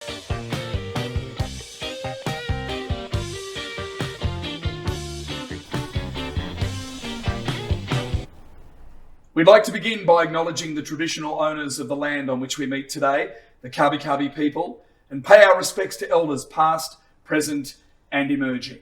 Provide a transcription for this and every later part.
We'd like to begin by acknowledging the traditional owners of the land on which we meet today, the Kabi people, and pay our respects to elders past, present, and emerging.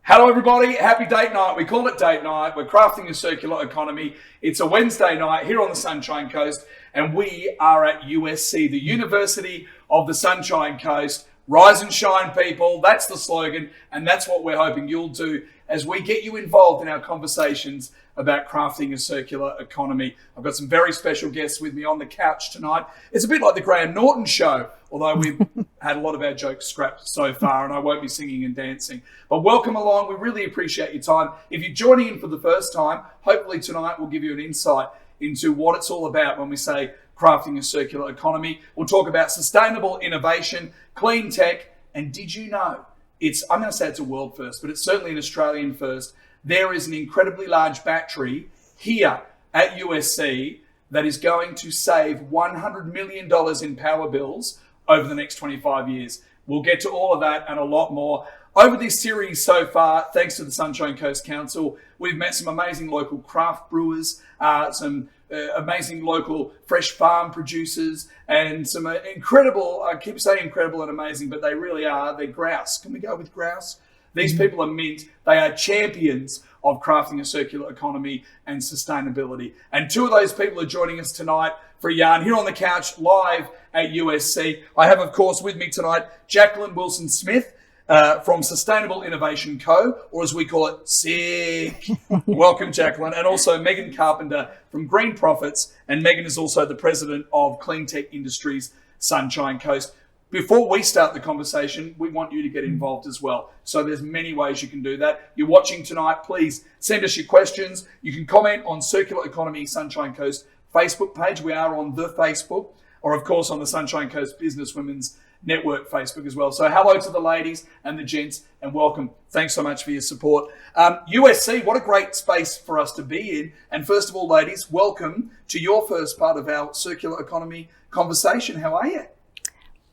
Hello everybody, happy date night. We call it date night. We're crafting a circular economy. It's a Wednesday night here on the Sunshine Coast, and we are at USC, the University of the Sunshine Coast. Rise and shine, people. That's the slogan, and that's what we're hoping you'll do as we get you involved in our conversations about crafting a circular economy. I've got some very special guests with me on the couch tonight. It's a bit like the Graham Norton show, although we've had a lot of our jokes scrapped so far, and I won't be singing and dancing. But welcome along. We really appreciate your time. If you're joining in for the first time, hopefully tonight we'll give you an insight into what it's all about when we say crafting a circular economy. We'll talk about sustainable innovation, clean tech, and did you know, I'm going to say it's a world first, but it's certainly an Australian first. There is an incredibly large battery here at USC that is going to save $100 million in power bills over the next 25 years. We'll get to all of that and a lot more. Over this series so far, thanks to the Sunshine Coast Council, we've met some amazing local craft brewers, some amazing local fresh farm producers, and some incredible, I keep saying incredible and amazing, but they really are, they're grouse. Can we go with grouse? These people are mint. They are champions of crafting a circular economy and sustainability. And two of those people are joining us tonight for a yarn here on the couch live at USC. I have, of course, with me tonight, Jacqueline Wilson-Smith from Sustainable Innovation Co., or as we call it, SICK. Welcome, Jacqueline. And also Megyn Carpenter from Green Profits. And Megyn is also the president of Cleantech Industries Sunshine Coast. Before we start the conversation, we want you to get involved as well. So there's many ways you can do that. You're watching tonight, please send us your questions. You can comment on Circular Economy Sunshine Coast Facebook page. We are on the Facebook, or of course on the Sunshine Coast Business Women's Network Facebook as well. So hello to the ladies and the gents, and welcome. Thanks so much for your support. USC, what a great space for us to be in. And first of all, ladies, welcome to your first part of our Circular Economy conversation. How are you?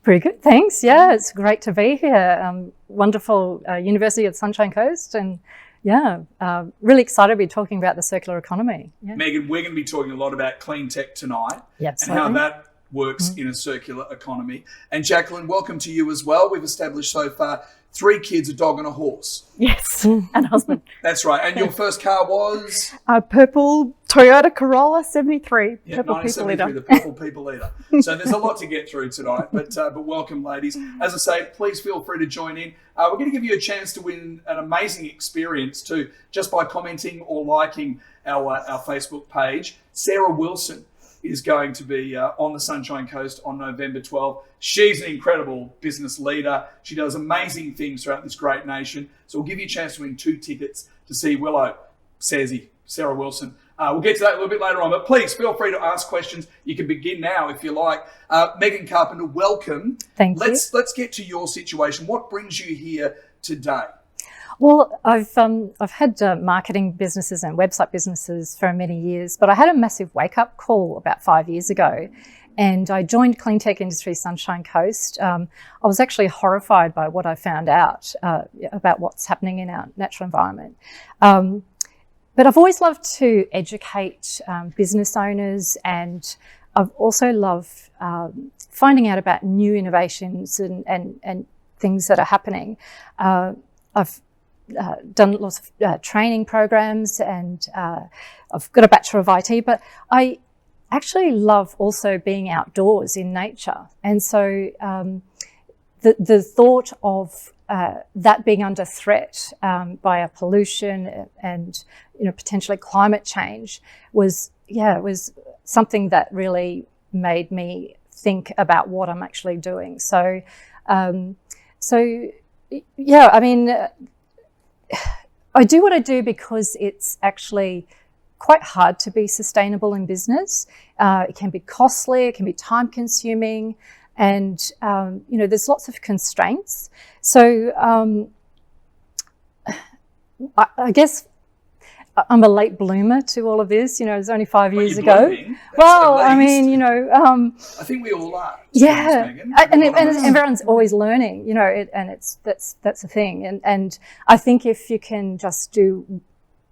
Pretty good, thanks. Yeah, it's great to be here. Wonderful University of the Sunshine Coast, and really excited to be talking about the circular economy. Yeah. Megyn, we're going to be talking a lot about clean tech tonight, and how that works in a circular economy. And Jacqueline, welcome to you as well. We've established so far 3 kids, a dog and a horse. Yes, and a husband. That's right. And your first car was? A purple Toyota Corolla 73. Yeah, purple 1973, people eater. the purple people eater. So there's a lot to get through tonight, but welcome, ladies. As I say, please feel free to join in. We're going to give you a chance to win an amazing experience too, just by commenting or liking our Facebook page. Sarah Wilson is going to be on the Sunshine Coast on November 12th. She's an incredible business leader. She does amazing things throughout this great nation. So we'll give you a chance to win 2 tickets to see Willow, Sarah Wilson. We'll get to that a little bit later on, but please feel free to ask questions. You can begin now if you like. Megyn Carpenter, welcome. Thank you. Let's get to your situation. What brings you here today? Well, I've had marketing businesses and website businesses for many years, but I had a massive wake-up call about 5 years ago, and I joined Cleantech Industries Sunshine Coast. I was actually horrified by what I found out about what's happening in our natural environment. But I've always loved to educate business owners, and I've also loved finding out about new innovations and things that are happening. I've done lots of training programs, and I've got a Bachelor of IT, but I actually love also being outdoors in nature. And so the thought of that being under threat by a pollution and potentially climate change was something that really made me think about what I'm actually doing. So I do what I do because it's actually quite hard to be sustainable in business. It can be costly, it can be time consuming, and there's lots of constraints. So I guess I'm a late bloomer to all of this. You know, it was only 5 years you're ago. blooming, Well, at I mean, least. you know, I think we all are. yeah, Megyn. and everyone's always learning. You know, and that's the thing. And I think if you can just do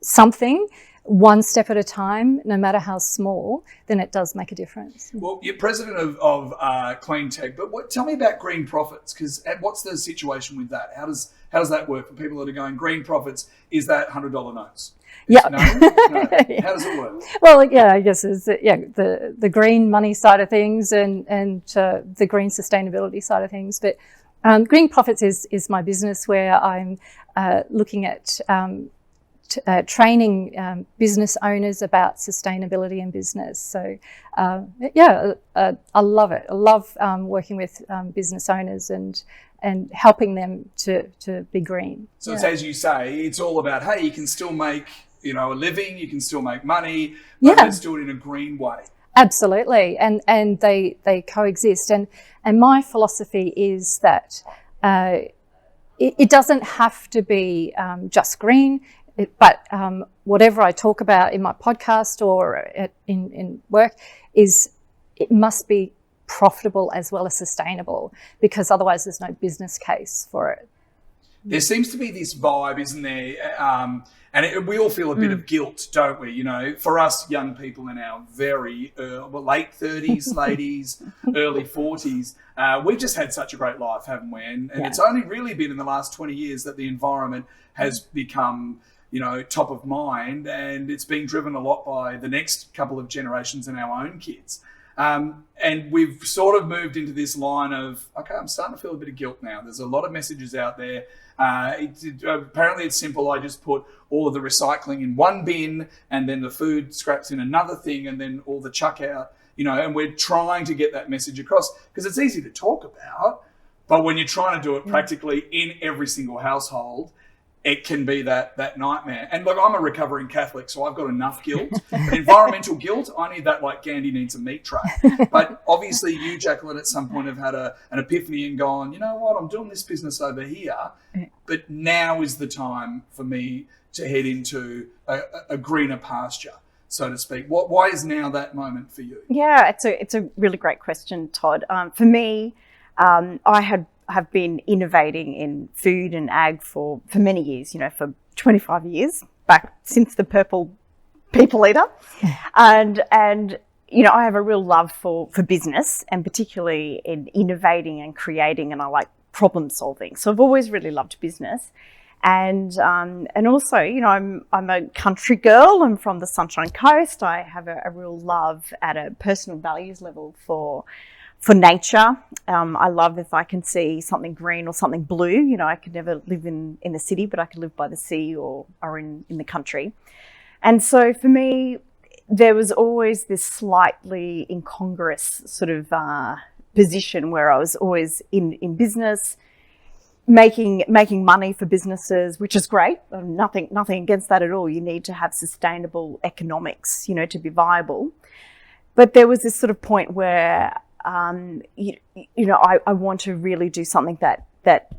something one step at a time, no matter how small, then it does make a difference. Well, you're president of Cleantech, but tell me about green profits, because what's the situation with that? How does that work for people that are going green profits? Is that $100 notes? Yeah. No? How does it work? Well, yeah, I guess it's the green money side of things and the green sustainability side of things. But Green Profits is my business where I'm looking at training business owners about sustainability in business. So, I love it. I love working with business owners and helping them to be green. So it's as you say, it's all about, hey, you can still make a living, you can still make money, but let's do it in a green way. Absolutely, and they coexist. And my philosophy is that it doesn't have to be just green. But whatever I talk about in my podcast or in work it must be profitable as well as sustainable, because otherwise there's no business case for it. There seems to be this vibe, isn't there? And we all feel a bit of guilt, don't we? You know, for us young people in our very late 30s, ladies, early 40s, we've just had such a great life, haven't we? And it's only really been in the last 20 years that the environment has become top of mind, and it's being driven a lot by the next couple of generations and our own kids. And we've sort of moved into this line of, okay, I'm starting to feel a bit of guilt now. There's a lot of messages out there. Apparently it's simple. I just put all of the recycling in one bin and then the food scraps in another thing and then all the chuck out, and we're trying to get that message across because it's easy to talk about, but when you're trying to do it practically in every single household, it can be that nightmare. And look, I'm a recovering Catholic, so I've got enough guilt. But environmental guilt, I need that like Gandhi needs a meat tray. But obviously you, Jacqueline, at some point have had an epiphany and gone, you know what, I'm doing this business over here, but now is the time for me to head into a greener pasture, so to speak. Why is now that moment for you? Yeah, it's a really great question, Todd. For me, I have been innovating in food and ag for many years, for 25 years, back since the purple people eater. And I have a real love for business, and particularly in innovating and creating, and I like problem solving. So I've always really loved business. And also, I'm a country girl. I'm from the Sunshine Coast. I have a real love at a personal values level for nature. I love if I can see something green or something blue. I could never live in the city, but I could live by the sea or in the country. And so for me, there was always this slightly incongruous sort of position where I was always in business, making money for businesses, which is great. Nothing against that at all. You need to have sustainable economics, to be viable. But there was this sort of point where I want to really do something that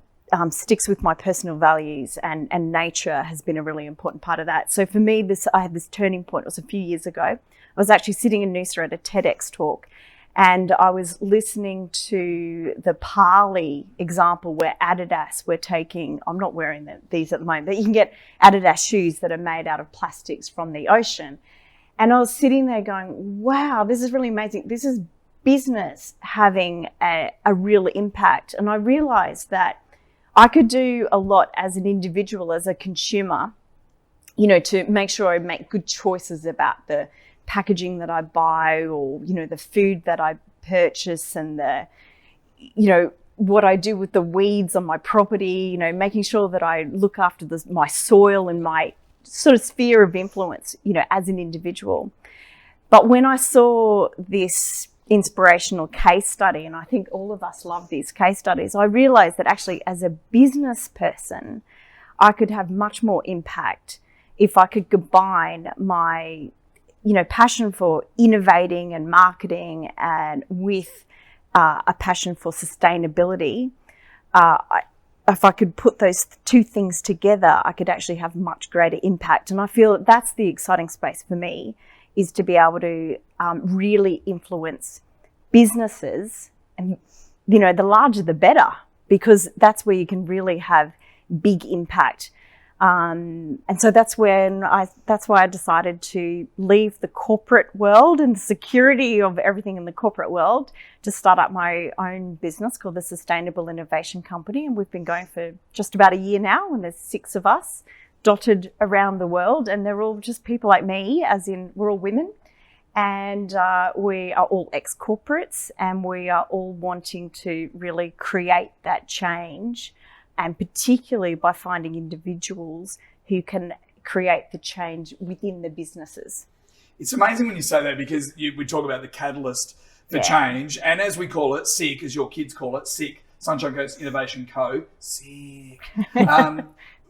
sticks with my personal values, and nature has been a really important part of that. So for me, I had this turning point. It was a few years ago. I was actually sitting in Noosa at a TEDx talk, and I was listening to the Parley example where Adidas were taking, I'm not wearing these at the moment, but you can get Adidas shoes that are made out of plastics from the ocean. And I was sitting there going, wow, this is really amazing. This is business having a real impact. And I realized that I could do a lot as an individual, as a consumer, to make sure I make good choices about the packaging that I buy, or, the food that I purchase, and what I do with the weeds on my property, making sure that I look after my soil and my sort of sphere of influence, as an individual. But when I saw this inspirational case study, and I think all of us love these case studies, I realized that actually as a business person, I could have much more impact if I could combine my, passion for innovating and marketing, and with a passion for sustainability. I if I could put those two things together, I could actually have much greater impact. And I feel that's the exciting space for me, is to be able to really influence businesses, and the larger the better, because that's where you can really have big impact. And so that's why I decided to leave the corporate world and the security of everything in the corporate world to start up my own business called the Sustainable Innovation Company. And we've been going for just about a year now, and there's 6 of us dotted around the world, and they're all just people like me, as in we're all women, and we are all ex-corporates, and we are all wanting to really create that change, and particularly by finding individuals who can create the change within the businesses. It's amazing when you say that, because we talk about the catalyst for change, and as we call it, SICK, as your kids call it, SICK, Sunshine Coast Innovation Co. SICK.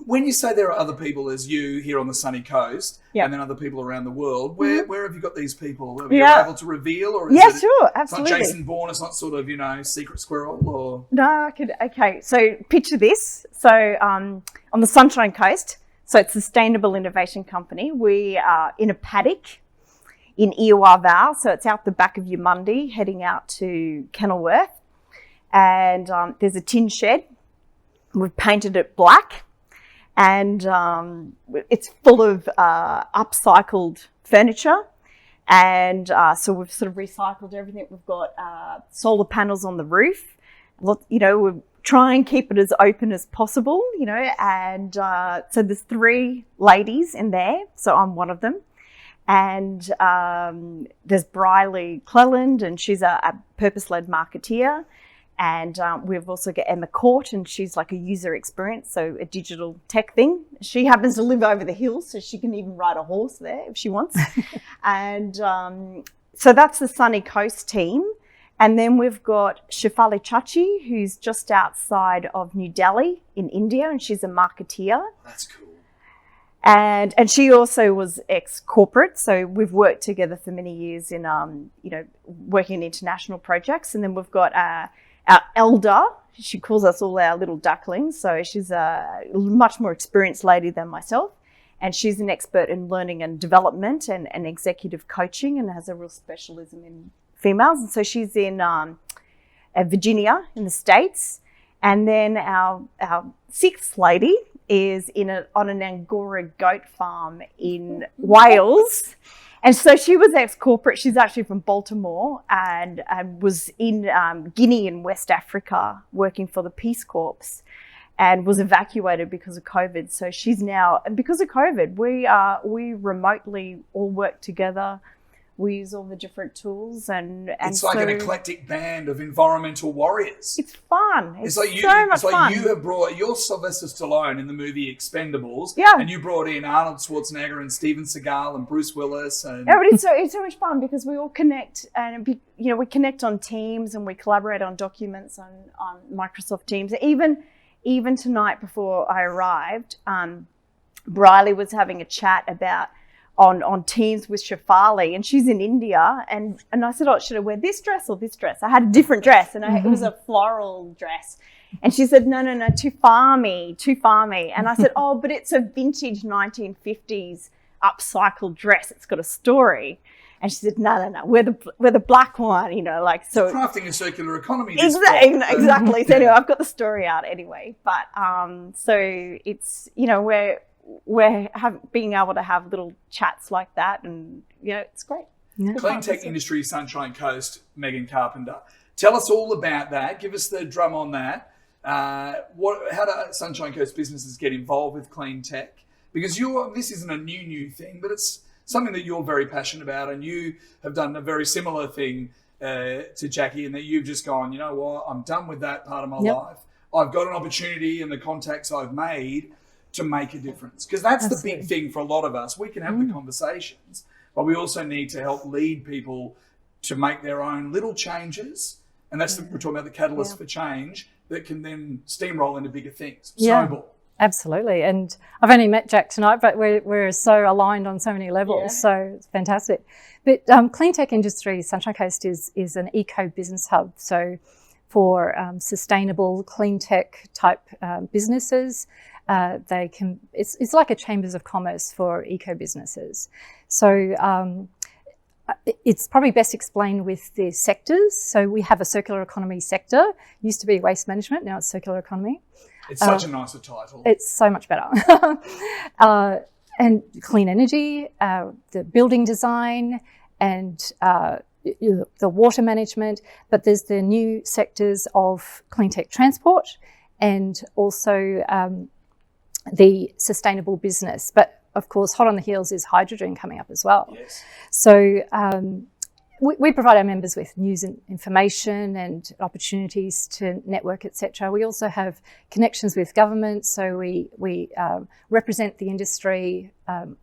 When you say there are other people as you here on the sunny coast, and then other people around the world, where have you got these people? Are you able to reveal, or is sure, absolutely. It's not Jason Bourne, it's not sort of, secret squirrel, or? No, okay, so picture this. So on the Sunshine Coast, so it's Sustainable Innovation Company. We are in a paddock in Eowar Vale, so it's out the back of Yamundi, heading out to Kenilworth, and there's a tin shed. We've painted it black, and it's full of upcycled furniture, and so we've sort of recycled everything. We've got solar panels on the roof. We try and keep it as open as possible, and so there's 3 ladies in there, so I'm one of them. And there's Briley Cleland, and she's a purpose-led marketeer. And we've also got Emma Court, and she's like a user experience, so a digital tech thing. She happens to live over the hills, so she can even ride a horse there if she wants. And so that's the Sunny Coast team. And then we've got Shefali Chachi, who's just outside of New Delhi in India, and she's a marketeer. That's cool. And she also was ex-corporate, so we've worked together for many years in working in international projects. And then we've got our elder. She calls us all our little ducklings, so she's a much more experienced lady than myself, and she's an expert in learning and development and executive coaching, and has a real specialism in females. And so she's in Virginia in the States. And then our 6th lady is on an Angora goat farm in Wales. And so she was ex-corporate. She's actually from Baltimore, and was in Guinea in West Africa working for the Peace Corps, and was evacuated because of COVID. So she's now, and because of COVID, we remotely all work together. We use all the different tools, and it's like an eclectic band of environmental warriors. It's fun. It's like you, so much fun. You have brought, you're Sylvester Stallone in the movie Expendables, and you brought in Arnold Schwarzenegger and Steven Seagal and Bruce Willis, and but it's so much fun, because we all connect, and we connect on Teams, and we collaborate on documents on Microsoft Teams. Even tonight before I arrived, Briley was having a chat about on Teams with Shefali, and she's in India, and I said, should I wear this dress or this dress? I had a different dress, and it was a floral dress, and she said, no, too farmy. And I said, but it's a vintage 1950s upcycled dress, it's got a story. And she said, no, wear the black one, so. Crafting a circular economy. Exactly. So anyway, I've got the story out anyway, but so it's, we're being able to have little chats like that, and it's great. Yeah. Cleantech Industry Sunshine Coast, Megyn Carpenter. Tell us all about that. Give us the drum on that. How do Sunshine Coast businesses get involved with Cleantech? Because this isn't a new thing, but it's something that you're very passionate about, and you have done a very similar thing to Jackie, in that you've just gone, you know what, I'm done with that part of my life. I've got an opportunity, and the contacts I've made to make a difference. Because that's the big thing for a lot of us. We can have the conversations, but we also need to help lead people to make their own little changes. And that's we're talking about the catalyst for change that can then steamroll into bigger things. Snowball. Absolutely. And I've only met Jack tonight, but we're so aligned on so many levels. So it's fantastic. But Cleantech Industry Sunshine Coast is an eco business hub. So for sustainable clean tech type businesses. It's like a chambers of commerce for eco businesses. So it's probably best explained with the sectors. So we have a circular economy sector. Used to be waste management, now it's circular economy. It's such a nicer title. It's so much better. And clean energy, the building design, and the water management. But there's the new sectors of clean tech transport and also the sustainable business. But of course, hot on the heels is hydrogen coming up as well. Yes. So we provide our members with news and information and opportunities to network, etc. We also have connections with government, so we represent the industry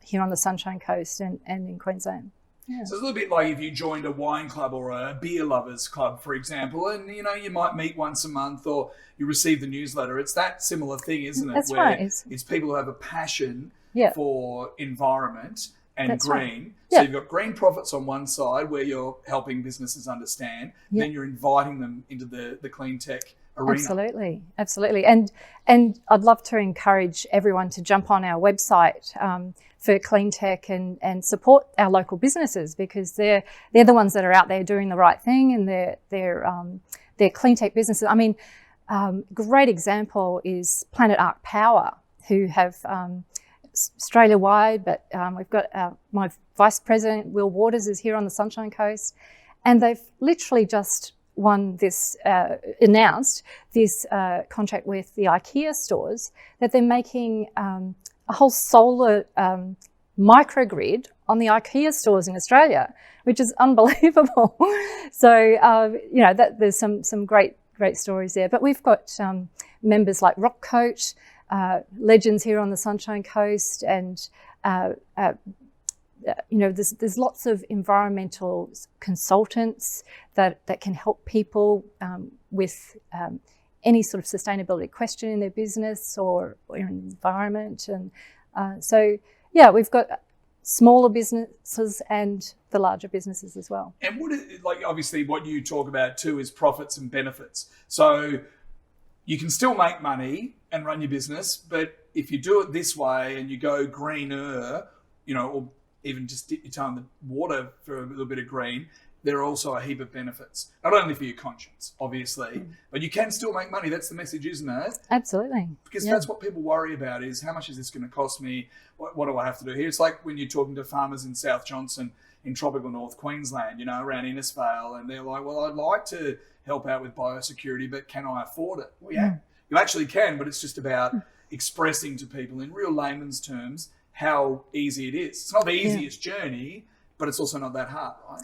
here on the Sunshine Coast and in Queensland. Yeah. So it's a little bit like if you joined a wine club or a beer lovers club, for example, and you might meet once a month or you receive the newsletter. It's that similar thing, isn't it? That's where right. It's people who have a passion for environment and That's green. right. So Yeah. you've got green profits on one side where you're helping businesses understand, then you're inviting them into the clean tech arena. Absolutely. And I'd love to encourage everyone to jump on our website for Cleantech and support our local businesses, because they're the ones that are out there doing the right thing, and they're cleantech businesses. I mean, great example is Planet Arc Power, who have Australia-wide, but we've got my Vice President, Will Waters, is here on the Sunshine Coast, and they've literally just announced this contract with the IKEA stores, that they're making a whole solar microgrid on the IKEA stores in Australia, which is unbelievable. So, there's some great stories there. But we've got members like Rock Coach, legends here on the Sunshine Coast, and there's lots of environmental consultants that can help people with any sort of sustainability question in their business or environment. And we've got smaller businesses and the larger businesses as well. And obviously what you talk about too is profits and benefits. So you can still make money and run your business, but if you do it this way and you go greener, or even just dip your toe in the water for a little bit of green, there are also a heap of benefits. Not only for your conscience, obviously, but you can still make money. That's the message, isn't it? Absolutely. Because that's what people worry about, is how much is this going to cost me? What do I have to do here? It's like when you're talking to farmers in South Johnson in tropical North Queensland, around Innisfail, and they're like, well, I'd like to help out with biosecurity, but can I afford it? Well, yeah, you actually can, but it's just about expressing to people in real layman's terms how easy it is. It's not the easiest journey, but it's also not that hard, right?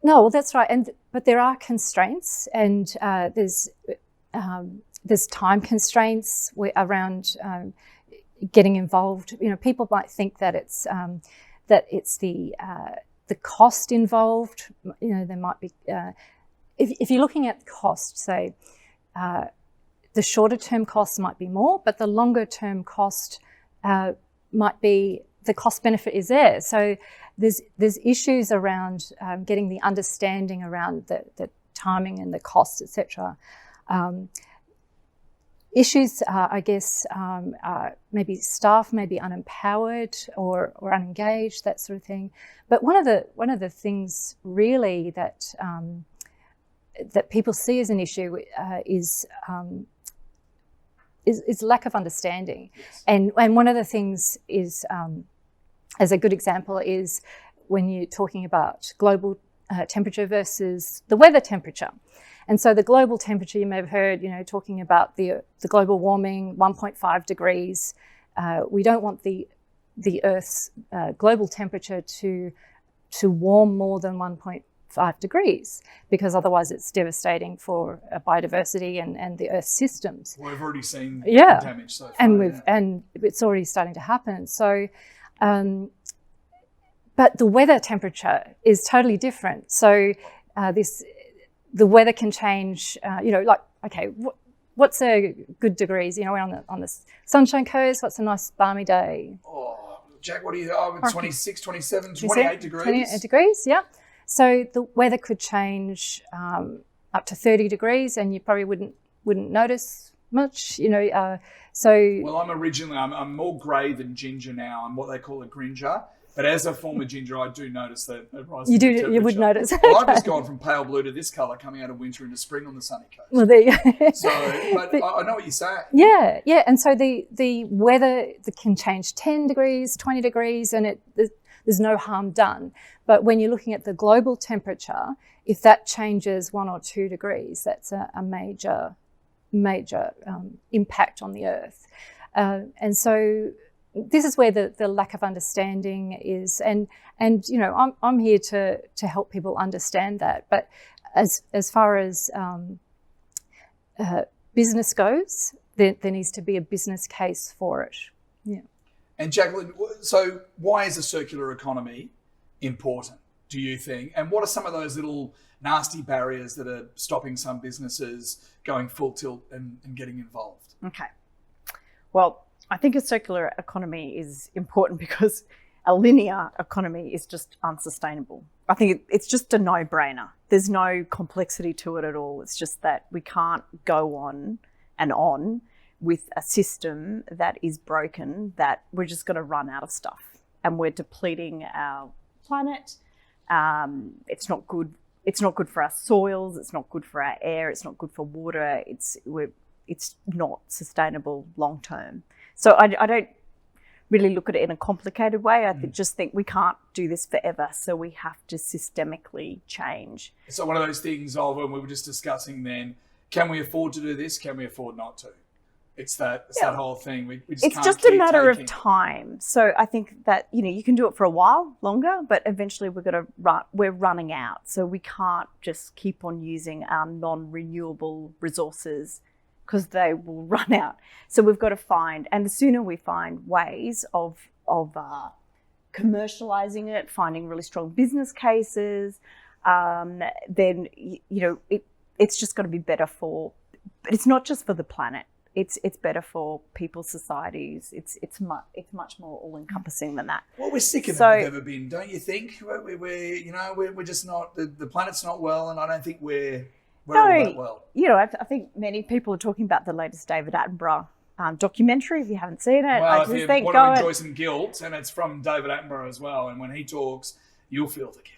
No, well, that's right. But there are constraints, and there's time constraints around getting involved. People might think that it's the cost involved. There might be if you're looking at cost, say the shorter term costs might be more, but the longer term cost might be, the cost benefit is there. So there's issues around getting the understanding around the timing and the costs, etc. Issues, I guess, maybe staff may be unempowered or unengaged, that sort of thing. But one of the things really that people see as an issue is lack of understanding. Yes. And one of the things is, as a good example, is when you're talking about global temperature versus the weather temperature. And so the global temperature, you may have heard, talking about the global warming, 1.5 degrees. We don't want the Earth's global temperature to warm more than 1.5 degrees, because otherwise it's devastating for biodiversity and the Earth's systems. Well, we've already seen the damage so far. And it's already starting to happen. So, but the weather temperature is totally different. So the weather can change, what's a good degrees? We're on the Sunshine Coast, what's a nice balmy day? Oh, Jack, what do you, 26, 27, 28 degrees? 28 degrees, yeah. So the weather could change up to 30 degrees, and you probably wouldn't notice much, Well, I'm more grey than ginger now. I'm what they call a gringer. But as a former ginger, I do notice that it rises in temperature. You would notice. Well, I've just gone from pale blue to this colour coming out of winter into spring on the sunny coast. Well, there you go. So, but I know what you're saying. Yeah. And so the weather can change 10 degrees, 20 degrees, and there's no harm done. But when you're looking at the global temperature, if that changes 1 or 2 degrees, that's a major impact on the Earth. And so this is where the lack of understanding is, and I'm here to help people understand that. But as far as business goes, there needs to be a business case for it. Yeah. And Jacqueline, so why is a circular economy important, do you think? And what are some of those little nasty barriers that are stopping some businesses going full tilt and getting involved? Okay. Well, I think a circular economy is important because a linear economy is just unsustainable. I think it's just a no-brainer. There's no complexity to it at all. It's just that we can't go on and on with a system that is broken, that we're just going to run out of stuff and we're depleting our planet. It's not good. It's not good for our soils. It's not good for our air. It's not good for water. It's not sustainable long term. So I don't really look at it in a complicated way. I just think we can't do this forever. So we have to systemically change. So one of those things of when we were just discussing then, can we afford to do this? Can we afford not to? It's that whole thing. We just it's can't just a keep matter taking. of time. So I think that, you can do it for a while longer, but eventually we're running out. So we can't just keep on using our non-renewable resources because they will run out. So we've got to find, and the sooner we find ways of commercializing it, finding really strong business cases, then it's just got to be better but it's not just for the planet. It's better for people's societies. It's much more all-encompassing than that. Well, we're sicker than we've ever been, don't you think? We're just not, the planet's not well, and I don't think we're all that well. I think many people are talking about the latest David Attenborough documentary. If you haven't seen it, Well, if you want to enjoy some guilt, and it's from David Attenborough as well, and when he talks, you'll feel the guilt.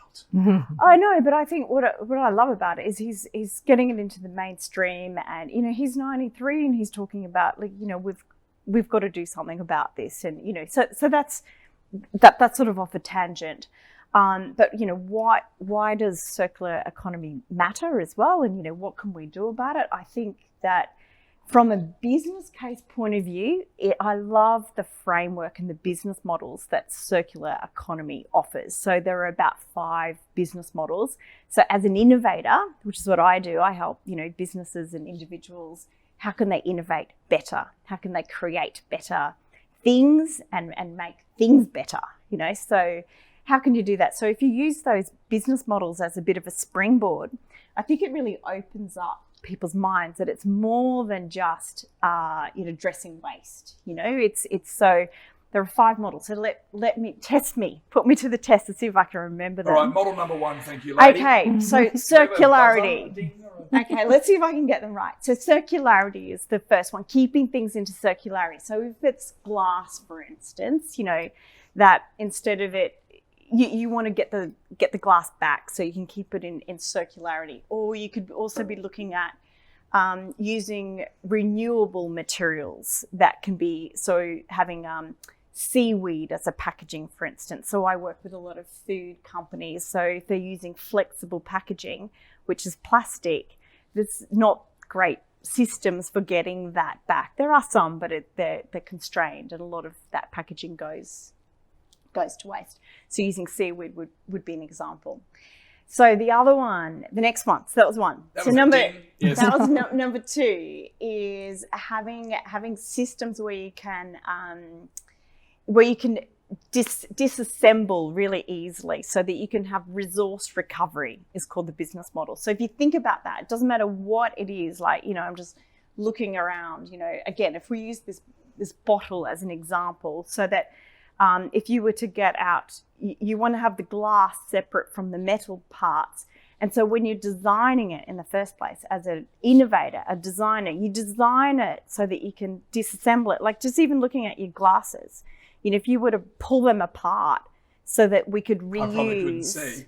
I know, but I think what I love about it is he's getting it into the mainstream, and he's 93 and he's talking about we've got to do something about this, and so that's sort of off a tangent. But why does circular economy matter as well, and what can we do about it? I think that from a business case point of view, I love the framework and the business models that circular economy offers. So there are about 5 business models. So as an innovator, which is what I do, I help businesses and individuals. How can they innovate better? How can they create better things and make things better? So how can you do that? So if you use those business models as a bit of a springboard, I think it really opens up people's minds that it's more than just addressing waste. It's so there are 5 models. So let me put me to the test and see if I can remember them. All right, model number 1, thank you, lady. Okay, so circularity. Okay, let's see if I can get them right. So circularity is the first one, keeping things into circularity. So if it's glass, for instance, that instead of it, you want to get the glass back so you can keep it in circularity. Or you could also be looking at using renewable materials that can be, so having seaweed as a packaging, for instance. So I work with a lot of food companies. So if they're using flexible packaging, which is plastic, there's not great systems for getting that back. There are some, but they're constrained, and a lot of that packaging goes to waste. So using seaweed would be an example. So the other one, the next one, so that was one. That so was that was number 2 is having systems where you can disassemble really easily, so that you can have resource recovery is called the business model. So if you think about that, it doesn't matter what it is, I'm just looking around, again, if we use this bottle as an example, so that if you were to get out, you want to have the glass separate from the metal parts, And so when you're designing it in the first place as an innovator, a designer, you design it so that you can disassemble it. Like just even looking at your glasses, if you were to pull them apart so that we could reuse. I probably couldn't see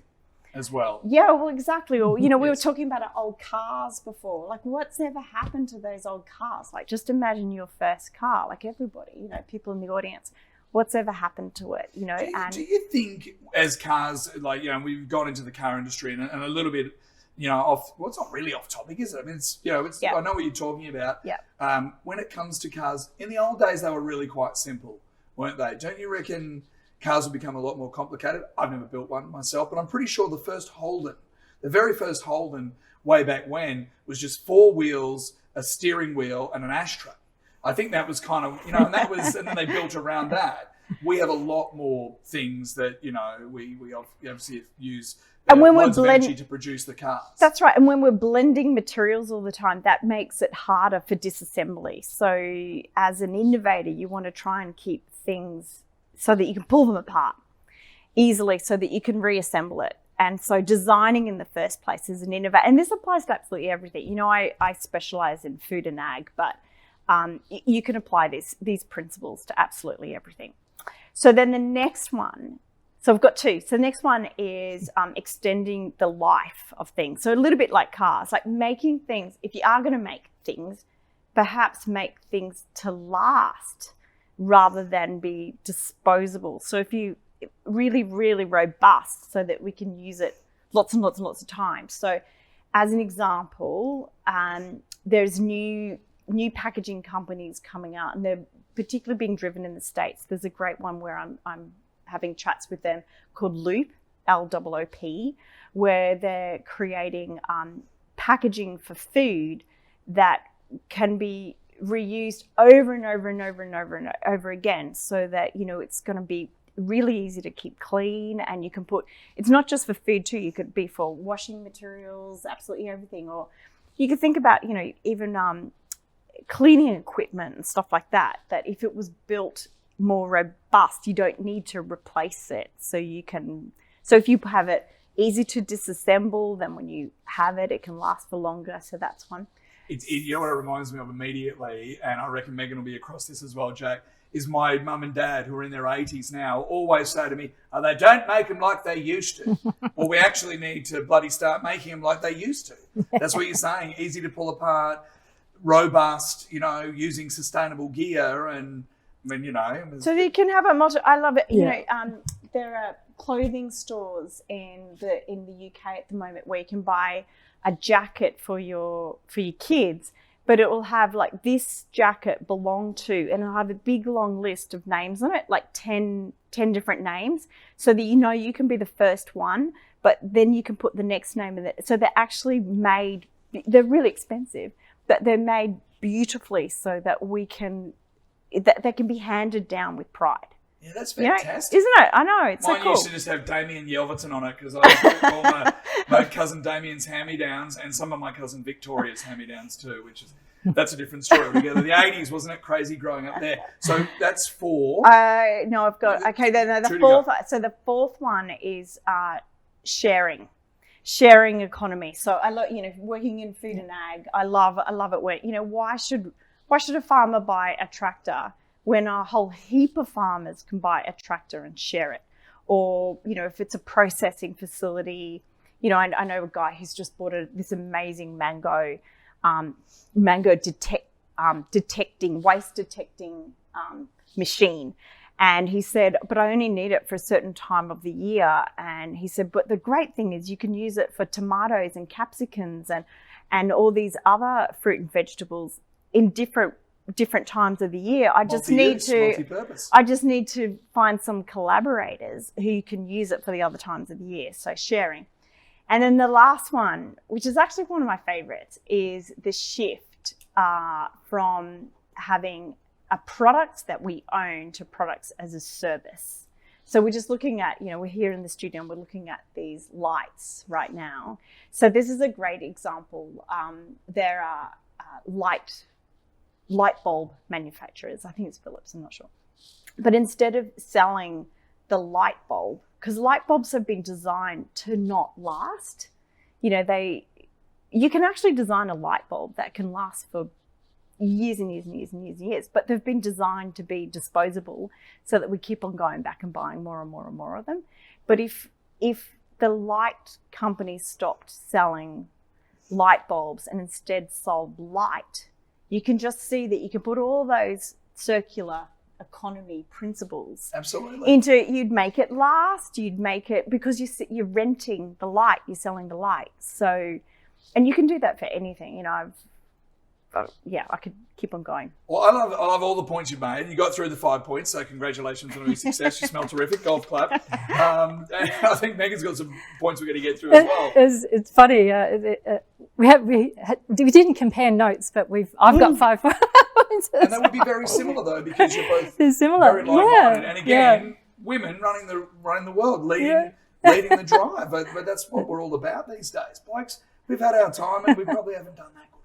as well. Yeah, well, exactly. Or, we were talking about our old cars before. Like, what's ever happened to those old cars? Like, just imagine your first car, like everybody, people in the audience. What's ever happened to it, Do you think as cars, we've gone into the car industry and a little bit, off, well, it's not really off topic, is it? I mean, I know what you're talking about. Yeah. When it comes to cars, in the old days, they were really quite simple, weren't they? Don't you reckon cars will become a lot more complicated? I've never built one myself, but I'm pretty sure the very first Holden way back when was just 4 wheels, a steering wheel and an ashtray. I think that was kind of, and then they built around that. We have a lot more things that, we obviously use and when we're energy to produce the cars. That's right. And when we're blending materials all the time, that makes it harder for disassembly. So as an innovator, you want to try and keep things so that you can pull them apart easily so that you can reassemble it. And so designing in the first place is an innovator. And this applies to absolutely everything. I specialize in food and ag, but you can apply these principles to absolutely everything. So then the next one, so I've got 2. So the next one is extending the life of things. So a little bit like cars, like making things, if you are going to make things, perhaps make things to last rather than be disposable. So if you really, really robust so that we can use it lots and lots and lots of times. So as an example, there's new packaging companies coming out, and they're particularly being driven in the States. There's a great one where I'm having chats with them called Loop, Loop, where they're creating packaging for food that can be reused over and over and over and over and over again, so that it's going to be really easy to keep clean. And you can it's not just for food too, you could be for washing materials, absolutely everything. Or you could think about even cleaning equipment and stuff like that if it was built more robust, you don't need to replace it. So if you have it easy to disassemble, then when you have it, it can last for longer. So that's one. You know what it reminds me of immediately, and I reckon Megyn will be across this as well, Jack, is my mum and dad, who are in their 80s now, always say to me, they don't make them like they used to. Well, we actually need to bloody start making them like they used to. That's what you're saying. Easy to pull apart, robust, using sustainable gear. And I mean, so you can have I love it. There are clothing stores in the UK at the moment where you can buy a jacket for your kids, but it will have like, this jacket belonged to, and it'll have a big long list of names on it, like 10 different names, so that you can be the first one, but then you can put the next name in it. So they're actually made, they're really expensive, but they're made beautifully so that they can be handed down with pride. Yeah, that's fantastic. Isn't it? I know, it's Mine so cool. used to just have Damien Yelverton on it, because I put all my cousin Damien's hand-me-downs and some of my cousin Victoria's hand-me-downs too, that's a different story altogether. The 80s, wasn't it crazy growing up there? So that's 4. No, I've got, okay, the fourth. So the fourth one is sharing economy. So I love, working in food and ag, I love it where, why should a farmer buy a tractor when a whole heap of farmers can buy a tractor and share it? Or, if it's a processing facility, I know a guy who's just bought this amazing mango waste detecting machine. And he said, but I only need it for a certain time of the year. And he said, but the great thing is you can use it for tomatoes and capsicums and all these other fruit and vegetables in different times of the year. I just need to find some collaborators who can use it for the other times of the year. So sharing. And then the last one, which is actually one of my favorites, is the shift from having a product that we own to products as a service. So we're just looking at, we're here in the studio and we're looking at these lights right now. So this is a great example. There are light bulb manufacturers. I think it's Philips, I'm not sure. But instead of selling the light bulb, because light bulbs have been designed to not last, you can actually design a light bulb that can last for years and years and years and years and years, but they've been designed to be disposable so that we keep on going back and buying more and more and more of them. But if the light companies stopped selling light bulbs and instead sold light, you can just see that you can put all those circular economy principles absolutely you'd make it last, you'd make it, because you're renting the light, you're selling the light. So, and you can do that for anything. I could keep on going. Well, I love all the points you've made. You got through the 5 points, so congratulations on your success. You smell terrific. Golf clap. I think Megyn's got some points we're going to get through as well. It's funny. We didn't compare notes, but I've got 5 points. And that would be very similar though, because you're both very like-minded. And again, women running the world, leading the drive. But that's what we're all about these days. Blokes, we've had our time, and we probably haven't done that good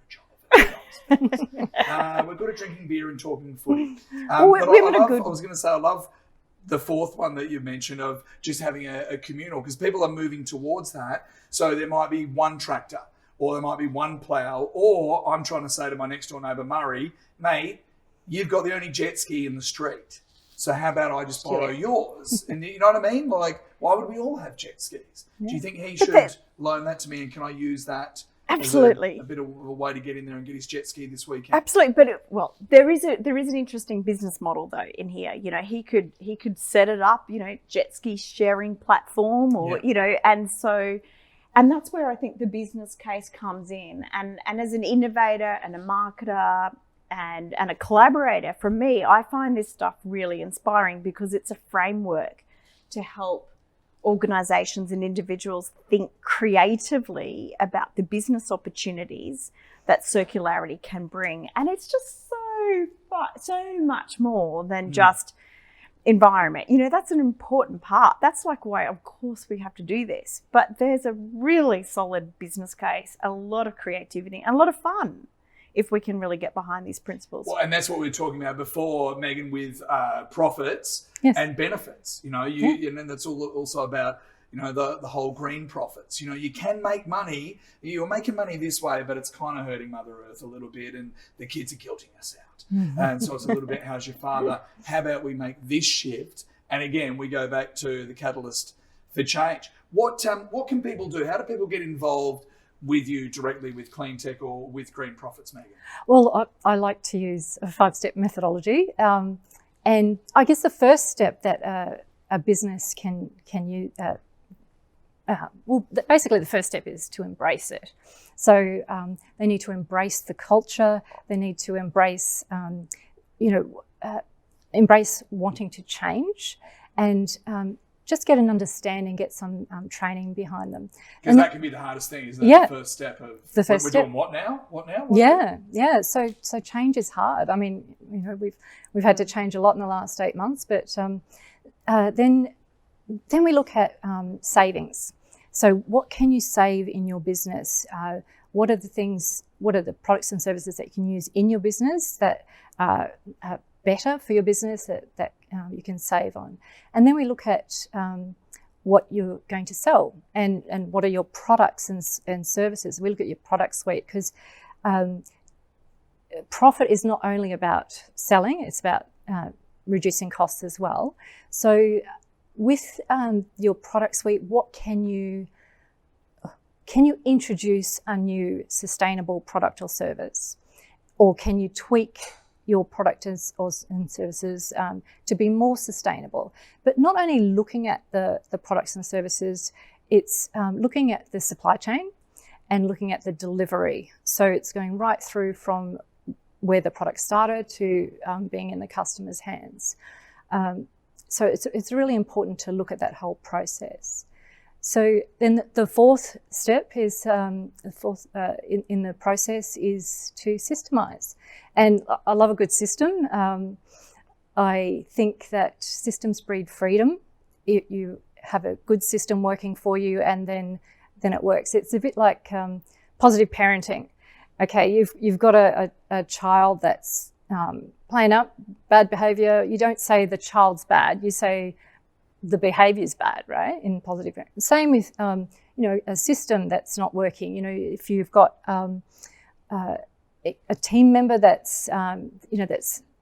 a job. We're good at drinking beer and talking footy. I was going to say, I love the fourth one that you mentioned of just having a communal, because people are moving towards that. So there might be one tractor, or there might be one plough, or I'm trying to say to my next door neighbour, Murray, mate, you've got the only jet ski in the street. So how about I just borrow yours? And you know what I mean? Like, why would we all have jet skis? Yeah. Do you think he should loan that to me, and can I use that absolutely as a bit of a way to get in there and get his jet ski this weekend? Absolutely. But there is an interesting business model though in here. He could set it up, jet ski sharing platform, or and that's where I think the business case comes in. And as an innovator and a marketer and a collaborator, for me, I find this stuff really inspiring, because it's a framework to help organizations and individuals think creatively about the business opportunities that circularity can bring. And it's just so much more than just environment. That's an important part. That's like why, of course, we have to do this. But there's a really solid business case, a lot of creativity, and a lot of fun if we can really get behind these principles. Well, and that's what we were talking about before, Megyn, with profits and benefits. And that's also about the whole green profits. You can make money. You're making money this way, but it's kind of hurting Mother Earth a little bit, and the kids are guilting us out. And so it's a little bit, how's your father? How about we make this shift? And again, we go back to the catalyst for change. What can people do? How do people get involved with you directly with Cleantech or with Green Profits, Megyn? Well, I like to use a 5-step methodology. And I guess the first step that a business can use, basically the first step is to embrace it. So they need to embrace the culture. They need to embrace, embrace wanting to change, and just get an understanding, get some training behind them. Because that can be the hardest thing, isn't it? The first step of the first we're step. Doing what now? Yeah. So change is hard. I mean, we've had to change a lot in the last 8 months, but then we look at savings. So what can you save in your business? What are the products and services that you can use in your business that are better for your business that you can save on? And then we look at what you're going to sell and what are your products and services. We look at your product suite, because profit is not only about selling, it's about reducing costs as well. So with your product suite, what can you introduce a new sustainable product or service? Or can you tweak your product and services to be more sustainable? But not only looking at the products and services, it's looking at the supply chain and looking at the delivery. So it's going right through from where the product started to being in the customer's hands. So it's really important to look at that whole process. So then the fourth step is in the process is to systemize. And I love a good system. I think that systems breed freedom. You have a good system working for you, and then it works. It's a bit like positive parenting. Okay, you've got a child that's playing up, bad behaviour. You don't say the child's bad. You say the behaviour's bad, right? In positive parenting. Same with a system that's not working. If you've got a team member that's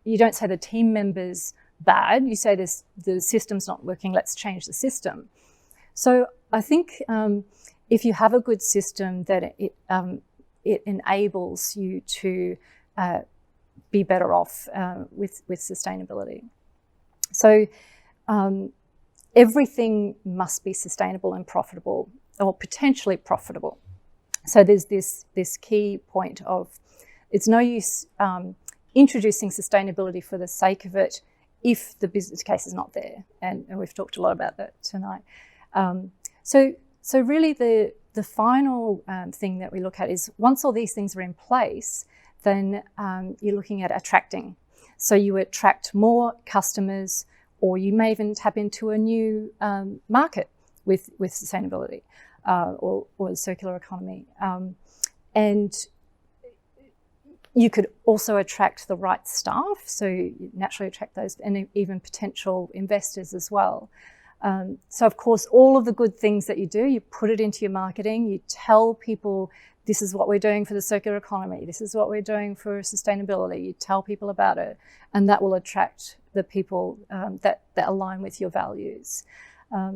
you don't say the team member's bad. You say the system's not working. Let's change the system. So I think if you have a good system, that it enables you to be better off with sustainability. So everything must be sustainable and profitable, or potentially profitable. So there's this key point of it's no use introducing sustainability for the sake of it if the business case is not there, and we've talked a lot about that tonight. So really the final thing that we look at is once all these things are in place, then you're looking at attracting. So you attract more customers, or you may even tap into a new market with sustainability or the circular economy. And you could also attract the right staff, so you naturally attract those, and even potential investors as well. So of course, all of the good things that you do, you put it into your marketing, you tell people this is what we're doing for the circular economy, this is what we're doing for sustainability, you tell people about it, and that will attract the people that align with your values. But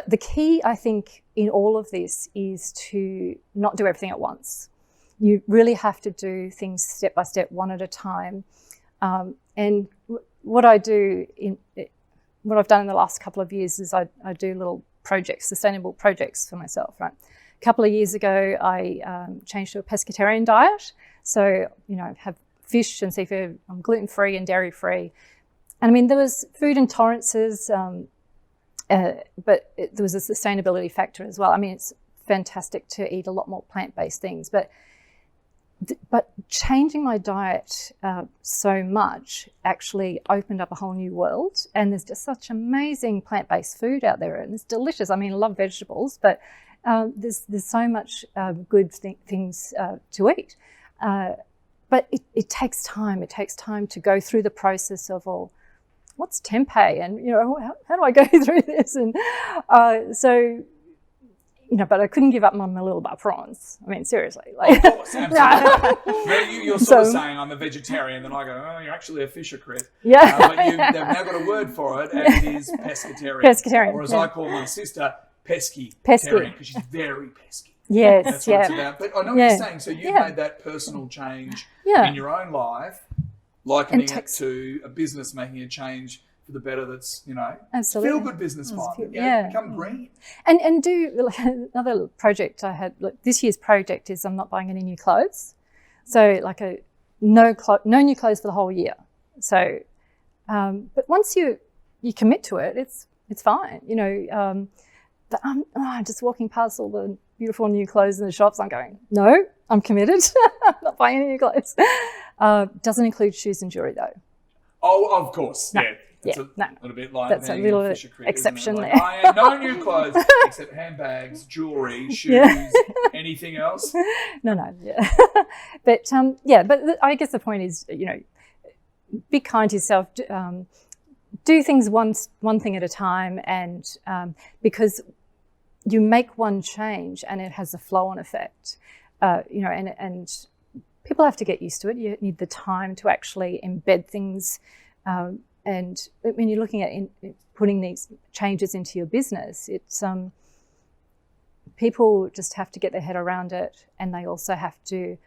the key, I think, in all of this is to not do everything at once. You really have to do things step by step, one at a time. And what I've done in the last couple of years is I do little projects, sustainable projects for myself, right? A couple of years ago, I changed to a pescatarian diet. So, have fish and seafood. I'm gluten-free and dairy-free. And I mean, there was food intolerances, but there was a sustainability factor as well. I mean, it's fantastic to eat a lot more plant-based things, but changing my diet so much actually opened up a whole new world. And there's just such amazing plant-based food out there, and it's delicious. I mean, I love vegetables, but there's so much good things to eat. But it takes time. It takes time to go through the process of, what's tempeh? And, how do I go through this? And but I couldn't give up on my little bar prawns. I mean, seriously. Of course, absolutely. You're sort of saying I'm a vegetarian, then I go, oh, you're actually a fisher crit. Yeah. But they've now got a word for it, and it is pescatarian. Pescatarian. Or as I call my sister, pesky. Pesky. Because she's very pesky. Yes, That's what it's about. But I know what you're saying. So you've made that personal change in your own life, likening it to a business making a change for the better. That's absolutely feel good business minded. Become green. And do another project I had. Look, this year's project is I'm not buying any new clothes, so no new clothes for the whole year. So, but once you commit to it, it's fine. But I'm just walking past all the beautiful new clothes in the shops. I'm going, no, I'm committed. I'm not buying any new clothes. Doesn't include shoes and jewelry though. Oh, of course, no. That's a little bit like that's a little exception there. I have no new clothes except handbags, jewelry, shoes, anything else. No, but I guess the point is, be kind to yourself. Do things one thing at a time, and because you make one change and it has a flow-on effect, and people have to get used to it. You need the time to actually embed things. And when you're looking at putting these changes into your business, it's people just have to get their head around it, and they also have to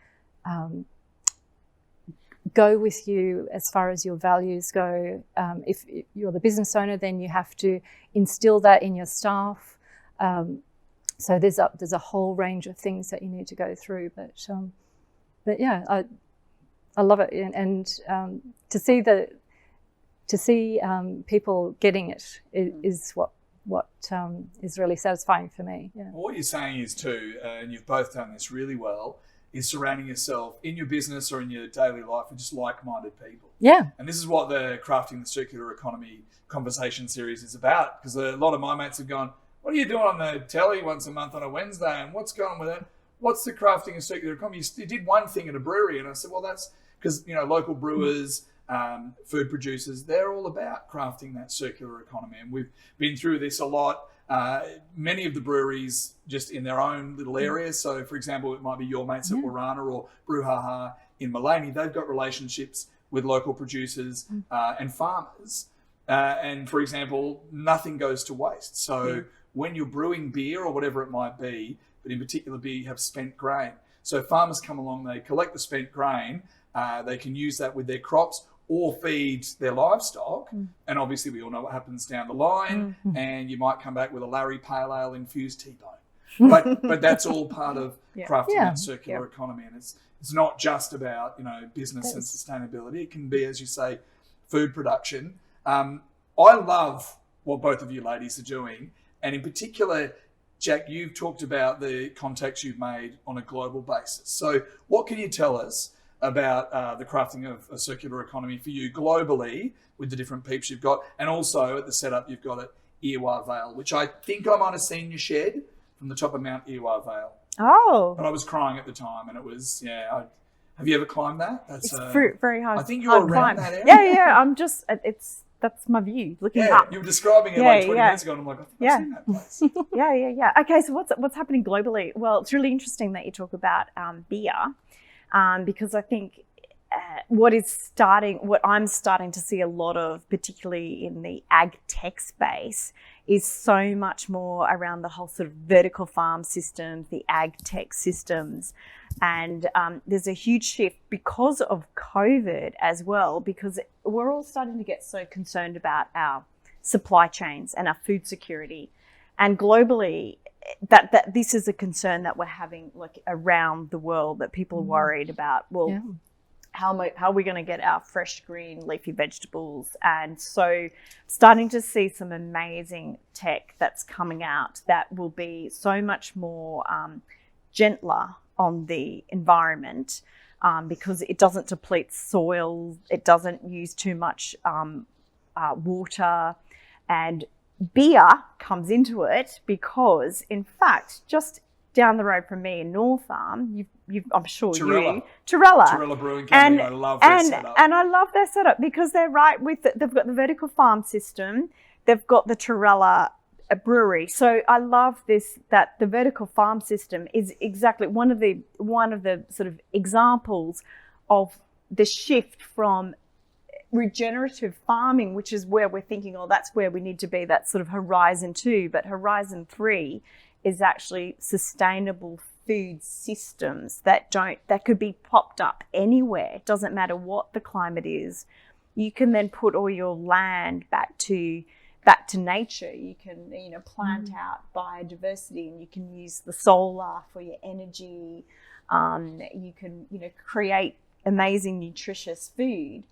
go with you as far as your values go. If you're the business owner, then you have to instill that in your staff. So there's a whole range of things that you need to go through. But yeah, I love it, and to see people getting it is what is really satisfying for me. Yeah. Well, what you're saying is too, and you've both done this really well, is surrounding yourself in your business or in your daily life with just like-minded people. Yeah. And this is what the Crafting the Circular Economy conversation series is about, because a lot of my mates have gone, what are you doing on the telly once a month on a Wednesday, and what's going on with it? What's the Crafting a Circular Economy? You did one thing at a brewery, and I said, well, that's because, local brewers, food producers, they're all about crafting that circular economy. And we've been through this a lot Many of the breweries just in their own little areas. So, for example, it might be your mates at Warana or Brouhaha in Mullaney. They've got relationships with local producers and farmers. And, for example, nothing goes to waste. So when you're brewing beer or whatever it might be, but in particular beer, you have spent grain. So farmers come along, they collect the spent grain, they can use that with their crops or feed their livestock. And obviously we all know what happens down the line, and you might come back with a Larry Pale Ale infused T-bone. But that's all part of crafting that circular economy. And it's not just about, business and sustainability. It can be, as you say, food production. I love what both of you ladies are doing. And in particular, Jack, you've talked about the contacts you've made on a global basis. So what can you tell us about the crafting of a circular economy for you globally with the different peeps you've got, and also at the setup you've got at Irwa Vale, which I think I might have seen you shed from the top of Mount Irwa Vale. Oh. But I was crying at the time, and it was, have you ever climbed that? It's very hard. I think you're around that area. Yeah. I'm just, that's my view, looking up. You were describing it like 20 minutes ago, and I'm like, I think I've seen that place. Yeah. Okay, so what's happening globally? Well, it's really interesting that you talk about beer, because I think what I'm starting to see a lot of, particularly in the ag tech space, is so much more around the whole sort of vertical farm systems, the ag tech systems. And there's a huge shift because of COVID as well, because we're all starting to get so concerned about our supply chains and our food security. And globally, that this is a concern that we're having like around the world, that people are worried about, how are we going to get our fresh green leafy vegetables? And so starting to see some amazing tech that's coming out that will be so much more gentler on the environment, because it doesn't deplete soil, it doesn't use too much water, and beer comes into it because, in fact, just down the road from me in North Arm, I'm sure Turella Brewing Company. I love their setup. And I love their setup because they're right with they've got the vertical farm system, they've got the Turella brewery. So I love this, that the vertical farm system is exactly one of the sort of examples of the shift from regenerative farming, which is where we're thinking, that's where we need to be, that's sort of horizon 2, but horizon 3 is actually sustainable food systems that could be popped up anywhere. It doesn't matter what the climate is. You can then put all your land back to nature. You can plant out biodiversity, and you can use the solar for your energy. You can create amazing nutritious food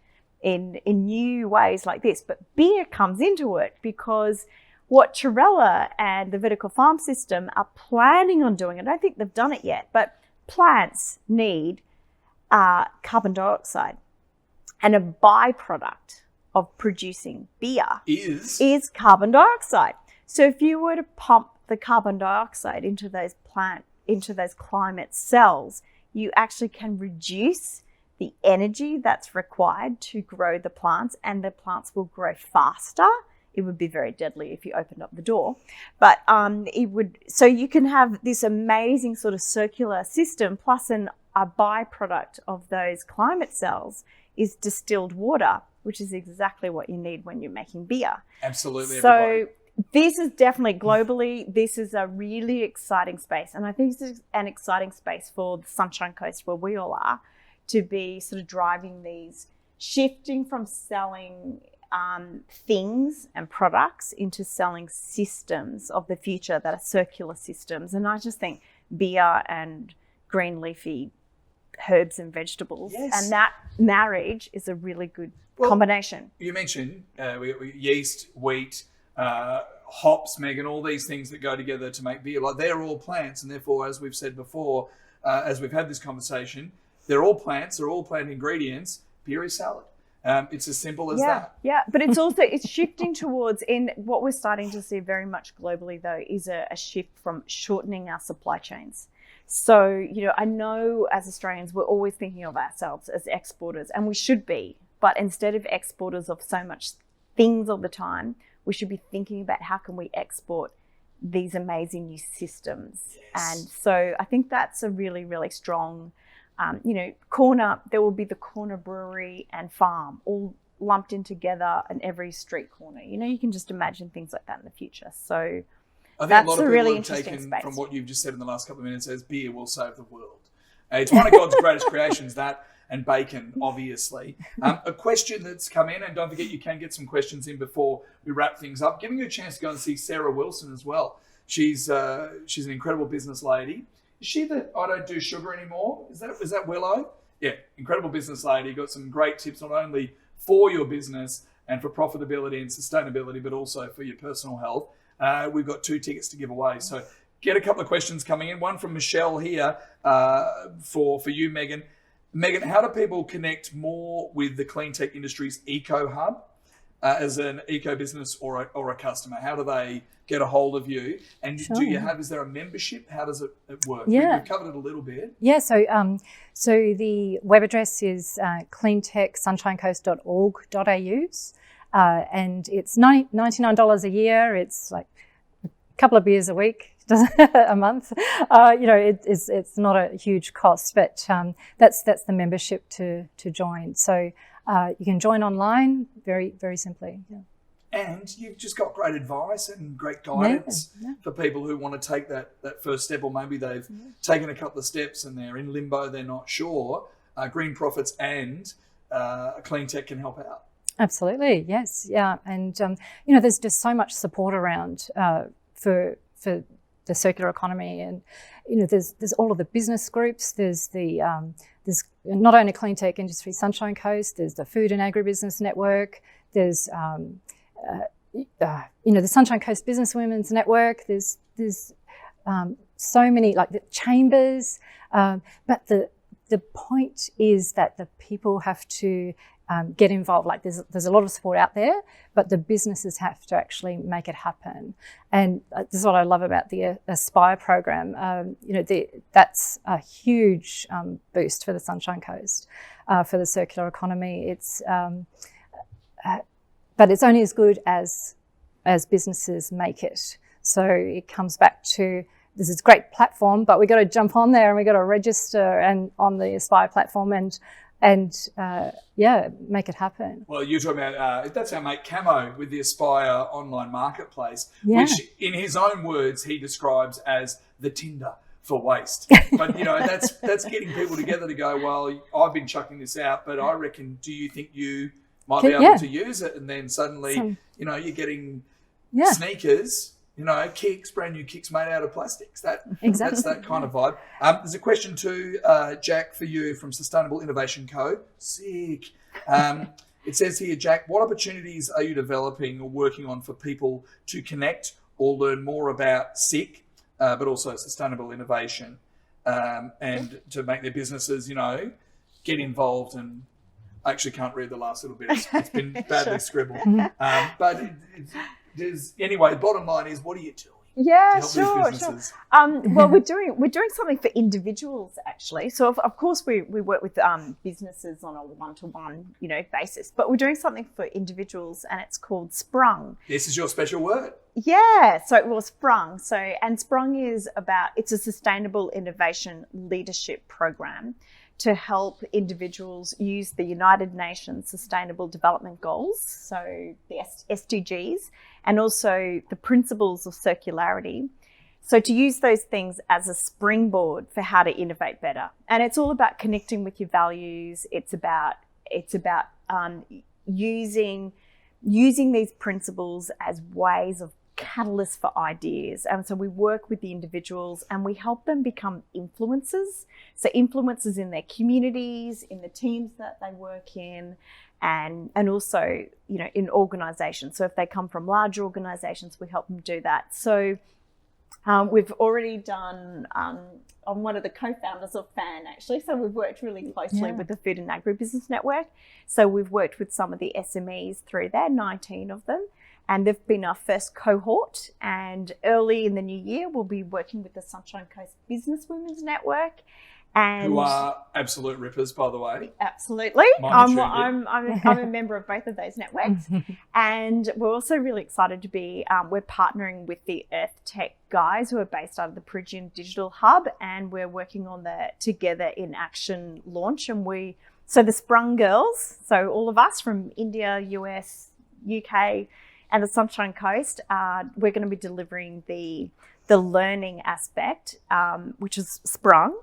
in new ways like this. But beer comes into it because what Turella and the vertical farm system are planning on doing, I don't think they've done it yet, but plants need carbon dioxide, and a byproduct of producing beer is carbon dioxide. So if you were to pump the carbon dioxide into those climate cells, you actually can reduce the energy that's required to grow the plants, and the plants will grow faster. It would be very deadly if you opened up the door, but so you can have this amazing sort of circular system, plus a byproduct of those climate cells is distilled water, which is exactly what you need when you're making beer. Absolutely. So everybody. This is definitely globally, this is a really exciting space. And I think this is an exciting space for the Sunshine Coast, where we all are, to be sort of driving these, shifting from selling things and products into selling systems of the future that are circular systems. And I just think beer and green leafy herbs and vegetables, and that marriage is a really good combination. You mentioned yeast, wheat, hops, Megyn, all these things that go together to make beer. Like, they're all plants, and therefore, as we've said before, as we've had this conversation, they're all plants, they're all plant ingredients. Beer is salad. It's as simple as that. Yeah, but it's shifting towards, in what we're starting to see very much globally, though, is a shift from shortening our supply chains. So, I know as Australians, we're always thinking of ourselves as exporters, and we should be. But instead of exporters of so much things all the time, we should be thinking about how can we export these amazing new systems. And so I think that's a really, really strong, there will be the corner brewery and farm all lumped in together in every street corner. You can just imagine things like that in the future. So I think that's a lot of people really have interesting taken space. from what you've just said in the last couple of minutes as beer will save the world. It's one of God's greatest creations, that, and bacon, obviously. A question that's come in, and don't forget you can get some questions in before we wrap things up, giving you a chance to go and see Sarah Wilson as well. She's an incredible business lady. Is she the I don't do sugar anymore? Is that Willow? Yeah, incredible business lady. Got some great tips not only for your business and for profitability and sustainability, but also for your personal health. We've got 2 tickets to give away. So get a couple of questions coming in. One from Michelle here for you, Megyn. Megyn, how do people connect more with the Cleantech Industries Eco Hub as an eco business or a customer? How do they get a hold of you? And is there a membership? How does it work? Yeah. We've covered it a little bit. Yeah, so the web address is cleantechsunshinecoast.org.au, and it's $99 a year. It's like a couple of beers a week, a month. It's not a huge cost, but that's the membership to join. So you can join online very, very simply. Yeah. And you've just got great advice and great guidance for people who want to take that first step, or maybe they've taken a couple of steps and they're in limbo, they're not sure. Green Profits and Cleantech can help out. Absolutely, yes, yeah. And, there's just so much support around for the circular economy. And, there's all of the business groups. There's there's not only Cleantech Industry Sunshine Coast, there's the Food and Agribusiness Network, there's the Sunshine Coast Business Women's Network. There's so many, like the chambers, but the point is that the people have to get involved. Like there's a lot of support out there, but the businesses have to actually make it happen. And this is what I love about the Aspire program. That's a huge boost for the Sunshine Coast, for the circular economy. It's but it's only as good as businesses make it. So it comes back to, this is a great platform, but we got to jump on there and we got to register and on the Aspire platform and make it happen. Well, you're talking about, that's our mate Camo with the Aspire online marketplace, Yeah. which in his own words, he describes as the Tinder for waste. But, that's getting people together to go, well, I've been chucking this out, but I reckon, do you think you might be able to use it? And then suddenly, you're getting sneakers, kicks, brand new kicks made out of plastics. That's that kind of vibe. There's a question too, Jack, for you from Sustainable Innovation Co. Sick. It says here, Jack, what opportunities are you developing or working on for people to connect or learn more about SICK, but also sustainable innovation, and to make their businesses, get involved? And I actually can't read the last little bit. It's been badly scribbled. But anyway, the bottom line is, what are you doing? Yeah, to help these businesses? Well, we're doing something for individuals actually. So of course we work with businesses on a one-to-one basis, but we're doing something for individuals, and it's called Sprung. This is your special word. Yeah, so it was Sprung. And Sprung it's a sustainable innovation leadership program to help individuals use the United Nations Sustainable Development Goals, so the SDGs, and also the principles of circularity. So to use those things as a springboard for how to innovate better. And it's all about connecting with your values. It's about using these principles as ways of catalyst for ideas. And so we work with the individuals and we help them become influencers. So influencers in their communities, in the teams that they work in, and also, in organizations. So if they come from large organizations, we help them do that. So we've already done, I'm one of the co-founders of FAN actually. So we've worked really closely with the Food and Agribusiness Network. So we've worked with some of the SMEs through there, 19 of them. And they've been our first cohort. And early in the new year, we'll be working with the Sunshine Coast Business Women's Network. And who are absolute rippers, by the way. Absolutely. I'm a member of both of those networks. And we're also really excited to be, we're partnering with the Earth Tech guys who are based out of the Perugian Digital Hub, and we're working on the Together in Action launch. And so the Sprung girls, so all of us from India, US, UK, and the Sunshine Coast, we're going to be delivering the learning aspect, which is Sprung.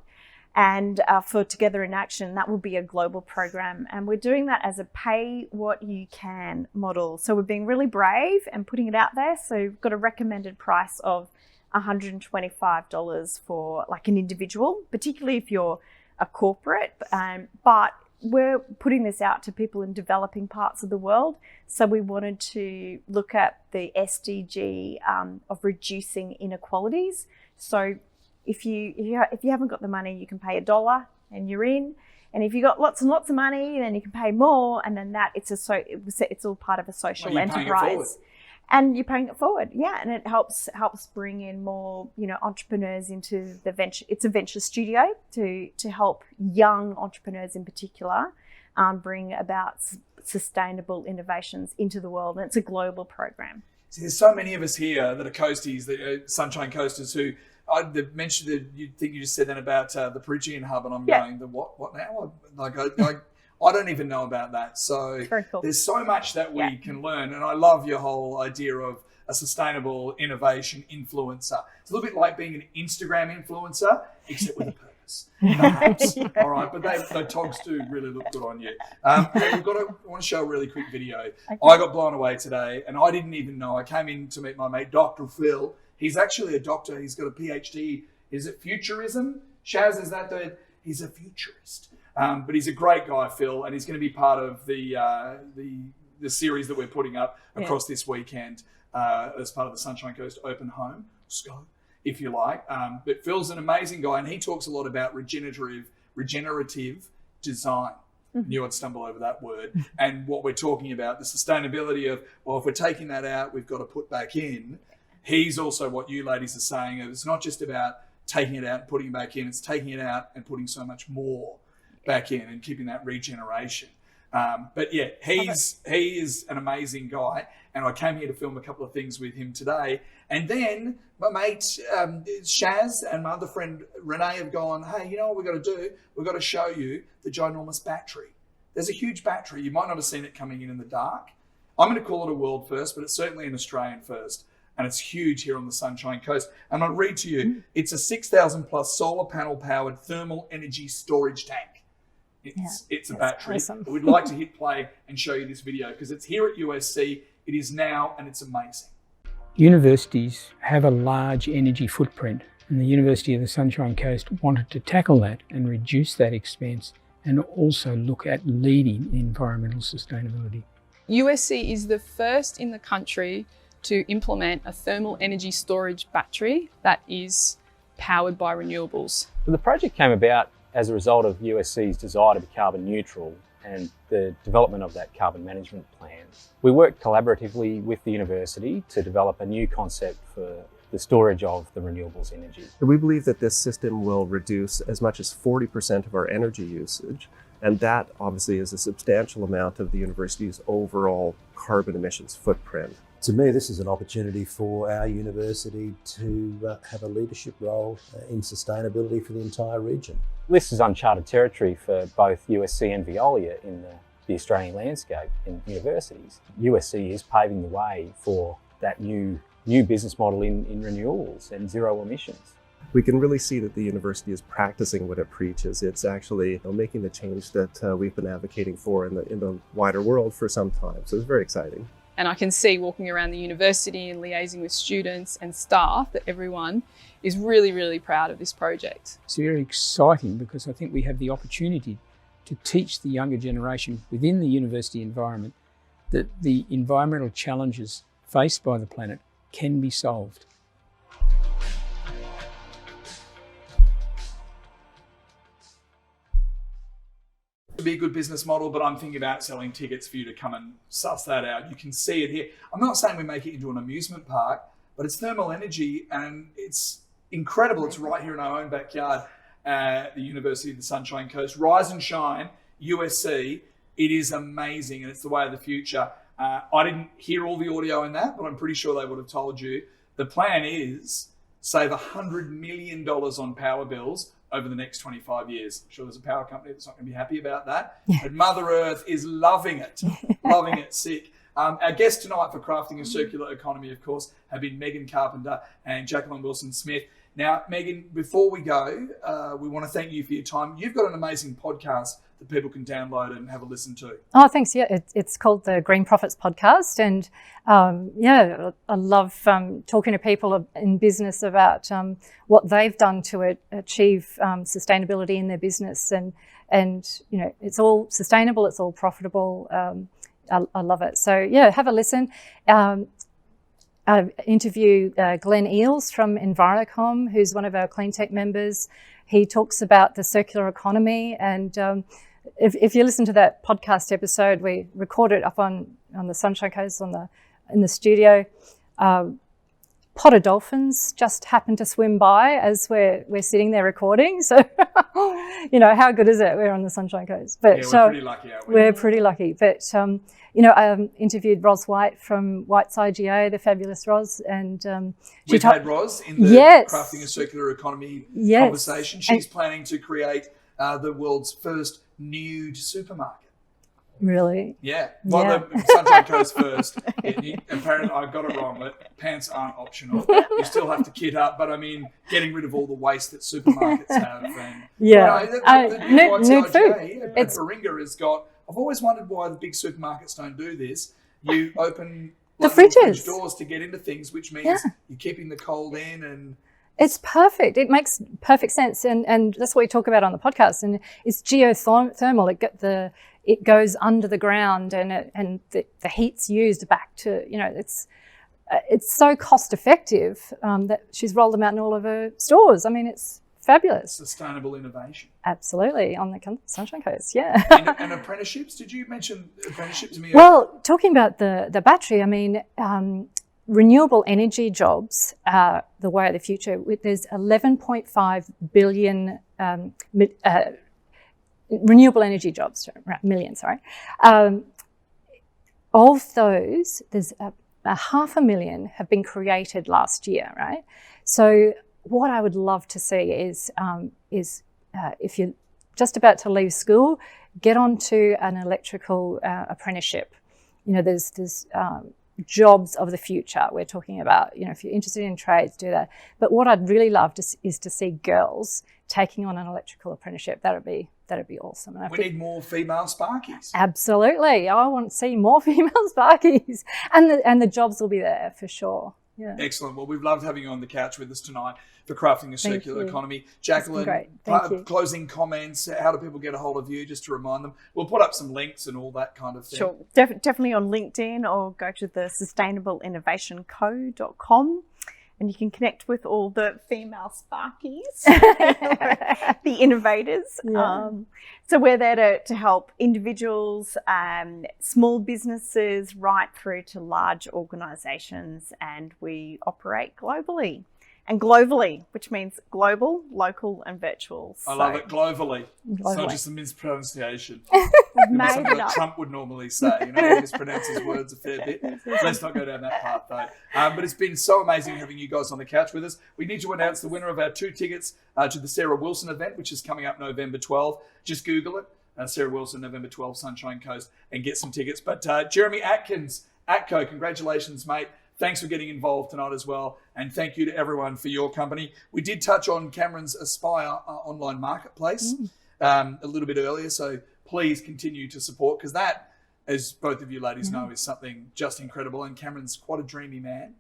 And for Together in Action, that will be a global program. And we're doing that as a pay what you can model. So we're being really brave and putting it out there. So we've got a recommended price of $125 for like an individual, particularly if you're a corporate. But we're putting this out to people in developing parts of the world. So we wanted to look at the SDG of reducing inequalities. So if you haven't got the money, you can pay $1 and you're in. And if you got lots and lots of money, then you can pay more. And then it's all part of a social enterprise. And you're paying it forward, yeah. And it helps bring in more, entrepreneurs into the venture. It's a venture studio to help young entrepreneurs in particular bring about sustainable innovations into the world. And it's a global program. See, there's so many of us here that are coasties, the Sunshine Coasters, who I mentioned that you think you just said that about the Perugian Hub, and I'm going, the what now? I don't even know about that. So very cool. There's so much that we can learn. And I love your whole idea of a sustainable innovation influencer. It's a little bit like being an Instagram influencer, except with a purpose. Perhaps. All right, but the togs do really look good on you. Hey, I want to show a really quick video. Okay. I got blown away today, and I didn't even know. I came in to meet my mate, Dr. Phil. He's actually a doctor. He's got a PhD. Is it futurism? Shaz, is that he's a futurist. But he's a great guy, Phil, and he's going to be part of the series that we're putting up across this weekend as part of the Sunshine Coast Open Home Scope, if you like. But Phil's an amazing guy, and he talks a lot about regenerative design. Knew I'd stumble over that word. And what we're talking about, the sustainability of, well, if we're taking that out, we've got to put back in. He's also what you ladies are saying. It's not just about taking it out and putting it back in. It's taking it out and putting so much more back in and keeping that regeneration. But yeah, he is an amazing guy. And I came here to film a couple of things with him today. And then my mate Shaz and my other friend Renee have gone, hey, you know what we've got to do? We've got to show you the ginormous battery. There's a huge battery. You might not have seen it coming in the dark. I'm going to call it a world first, but it's certainly an Australian first. And it's huge here on the Sunshine Coast. And I'll read to you, it's a 6,000 plus solar panel powered thermal energy storage tank. It's a battery. Awesome. We'd like to hit play and show you this video because it's here at USC. It is now, and it's amazing. Universities have a large energy footprint, and the University of the Sunshine Coast wanted to tackle that and reduce that expense and also look at leading in environmental sustainability. USC is the first in the country to implement a thermal energy storage battery that is powered by renewables. So the project came about as a result of USC's desire to be carbon neutral and the development of that carbon management plan. We worked collaboratively with the university to develop a new concept for the storage of the renewables energy. We believe that this system will reduce as much as 40% of our energy usage, and that obviously is a substantial amount of the university's overall carbon emissions footprint. To me, this is an opportunity for our university to have a leadership role in sustainability for the entire region. This is uncharted territory for both USC and Veolia in the Australian landscape in universities. USC is paving the way for that new business model in renewables and zero emissions. We can really see that the university is practicing what it preaches. It's actually making the change that we've been advocating for in the wider world for some time. So it's very exciting. And I can see walking around the university and liaising with students and staff that everyone is really, really proud of this project. It's very exciting because I think we have the opportunity to teach the younger generation within the university environment that the environmental challenges faced by the planet can be solved. To be a good business model, but I'm thinking about selling tickets for you to come and suss that out. You can see it here. I'm not saying we make it into an amusement park, but it's thermal energy and it's incredible. It's right here in our own backyard. at the University of the Sunshine Coast. Rise and shine, USC. It is amazing, and it's the way of the future. I didn't hear all the audio in that, but I'm pretty sure they would have told you. The plan is save $100 million on power bills over the next 25 years. I'm sure there's a power company that's not going to be happy about that. Yeah. But Mother Earth is loving it, loving it sick. Our guests tonight for Crafting a Circular Economy, of course, have been Megyn Carpenter and Jacqueline Wilson-Smith. Now, Megyn, before we go, we want to thank you for your time. You've got an amazing podcast that people can download and have a listen to. Oh, thanks. Yeah, it's called the Green Profits Podcast. And I love talking to people in business about what they've done to achieve sustainability in their business. And you know, it's all sustainable, it's all profitable. I love it. So, yeah, have a listen. I interview Glenn Eales from Envirocom, who's one of our Cleantech members. He talks about the circular economy, and if you listen to that podcast episode, we recorded up on the Sunshine Coast in the studio. Pot of dolphins just happened to swim by as we're sitting there recording. So, you know, how good is it? We're on the Sunshine Coast. But yeah, we're pretty lucky, aren't we? We're pretty lucky. But, you know, I interviewed Ros White from White's IGA, the fabulous Ros. And we've had Ros in the Crafting a Circular Economy conversation. She's planning to create the world's first nude supermarket. Really? Yeah. Well, the Sunshine Coast first. Apparently, I got it wrong, but pants aren't optional. You still have to kit up, but I mean, getting rid of all the waste that supermarkets have. And, yeah. You know, the nude food. At Baringa has got. I've always wondered why the big supermarkets don't do this. You open the fridges doors to get into things, which means you're keeping the cold in and. It's perfect. It makes perfect sense, and that's what we talk about on the podcast. And it's geothermal. It goes under the ground, and the heat's used back to, you know, it's so cost effective that she's rolled them out in all of her stores. I mean, it's fabulous. Sustainable innovation. Absolutely, on the Sunshine Coast, yeah. And apprenticeships? Did you mention apprenticeships to me? Well, talking about the battery, I mean. Renewable energy jobs are the way of the future. There's 11.5 billion renewable energy jobs, million, sorry. Of those, there's a 500,000 have been created last year, right? So what I would love to see is if you're just about to leave school, get onto an electrical apprenticeship. You know, there's jobs of the future we're talking about. You know, if you're interested in trades, do that. But what I'd really love is to see girls taking on an electrical apprenticeship. That'd be awesome. And we need more female sparkies. Absolutely, I want to see more female sparkies, and the jobs will be there for sure. Yeah. Excellent. Well, we've loved having you on the couch with us tonight for Crafting a Circular Economy. Jacqueline, great. Thank you. Closing comments. How do people get a hold of you, just to remind them? We'll put up some links and all that kind of thing. Sure. Definitely on LinkedIn, or go to the sustainableinnovationco.com. And you can connect with all the female sparkies, the innovators. Yeah. So we're there to help individuals, small businesses, right through to large organisations, and we operate globally. And globally, which means global, local and virtual. I love it, globally. It's not just a mispronunciation. Made something that Trump would normally say. You know, he mispronounces words a fair bit. Let's not go down that path, though. But it's been so amazing having you guys on the couch with us. We need to announce the winner of our 2 tickets to the Sarah Wilson event, which is coming up November 12. Just Google it, Sarah Wilson, November 12, Sunshine Coast, and get some tickets. But Jeremy Atkins, ATCO, congratulations, mate. Thanks for getting involved tonight as well. And thank you to everyone for your company. We did touch on Cameron's Aspire online marketplace a little bit earlier. So please continue to support, because that, as both of you ladies know, is something just incredible. And Cameron's quite a dreamy man.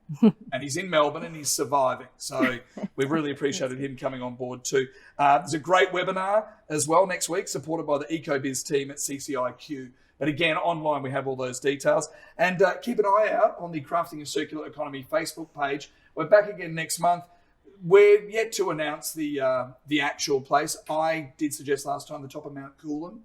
And he's in Melbourne and he's surviving. So we really appreciated him coming on board too. There's a great webinar as well next week, supported by the EcoBiz team at CCIQ. But again, online, we have all those details. And keep an eye out on the Crafting a Circular Economy Facebook page. We're back again next month. We're yet to announce the actual place. I did suggest last time the top of Mount Coolin.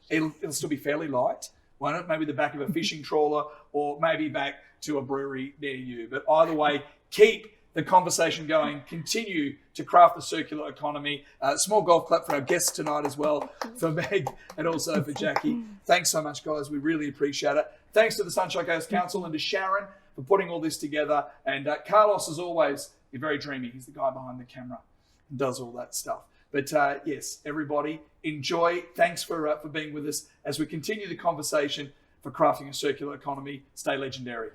It'll still be fairly light, won't it? Maybe the back of a fishing trawler, or maybe back to a brewery near you. But either way, keep the conversation going, continue to craft the circular economy. Small golf clap for our guests tonight as well, for Meg and also for Jackie. Thanks so much, guys. We really appreciate it. Thanks to the Sunshine Coast Council and to Sharon for putting all this together. And Carlos, as always, you're very dreamy. He's the guy behind the camera and does all that stuff. But yes, everybody, enjoy. Thanks for being with us as we continue the conversation for crafting a circular economy. Stay legendary.